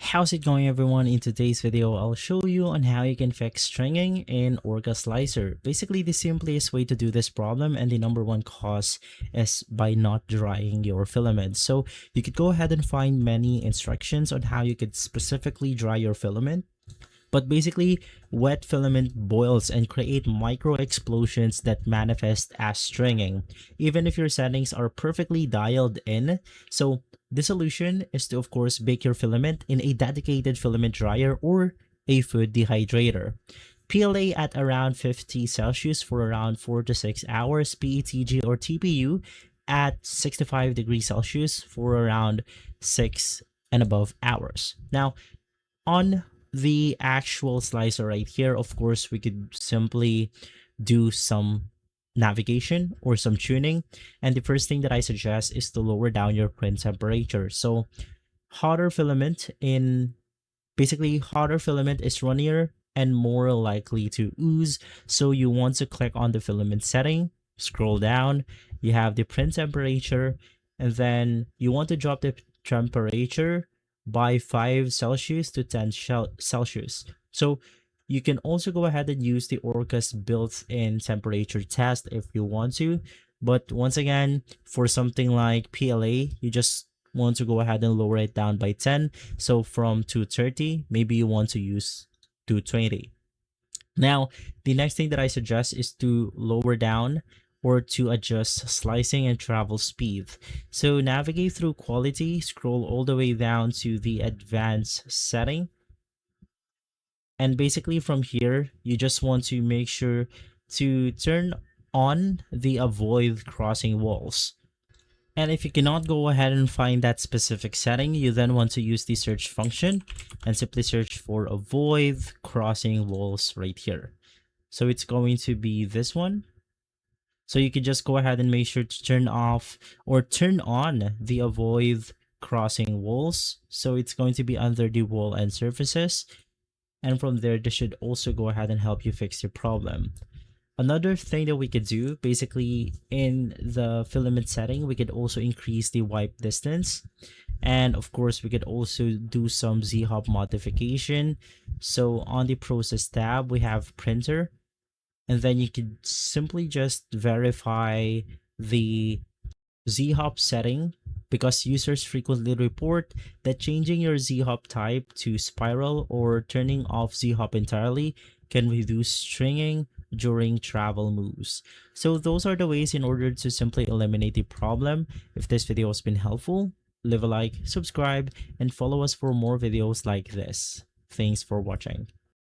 How's it going, everyone? In today's video, I'll show you on how you can fix stringing in OrcaSlicer. Basically, the simplest way to do this problem and the number one cause is by not drying your filament. So you could go ahead and find many instructions on how you could specifically dry your filament. But basically, wet filament boils and create micro explosions that manifest as stringing, even if your settings are perfectly dialed in. So the solution is to, of course, bake your filament in a dedicated filament dryer or a food dehydrator. PLA at around 50 Celsius for around 4 to 6 hours, PETG or TPU at 65 degrees Celsius for around 6 and above hours. Now, on the actual slicer right here, of course, we could simply do some navigation or some tuning, and the first thing that I suggest is to lower down your print temperature. So hotter filament is runnier and more likely to ooze, so you want to click on the filament setting, scroll down, you have the print temperature, and then you want to drop the temperature by 5 Celsius to 10 Celsius. So you can also go ahead and use the Orca's built-in temperature test if you want to. But once again, for something like PLA, you just want to go ahead and lower it down by 10. So from 230, maybe you want to use 220. Now, the next thing that I suggest is to lower down or to adjust slicing and travel speed. So navigate through quality, scroll all the way down to the advanced setting. And basically from here, you just want to make sure to turn on the avoid crossing walls. And if you cannot go ahead and find that specific setting, you then want to use the search function and simply search for avoid crossing walls right here. So it's going to be this one. So you could just go ahead and make sure to turn off or turn on the avoid crossing walls. So it's going to be under the wall and surfaces. And from there, this should also go ahead and help you fix your problem. Another thing that we could do, basically in the filament setting, we could also increase the wipe distance. And of course, we could also do some Z-hop modification. So on the process tab, we have printer. And then you could simply just verify the Z-hop setting, because users frequently report that changing your Z-hop type to spiral or turning off Z-hop entirely can reduce stringing during travel moves. So those are the ways in order to simply eliminate the problem. If this video has been helpful, leave a like, subscribe, and follow us for more videos like this. Thanks for watching.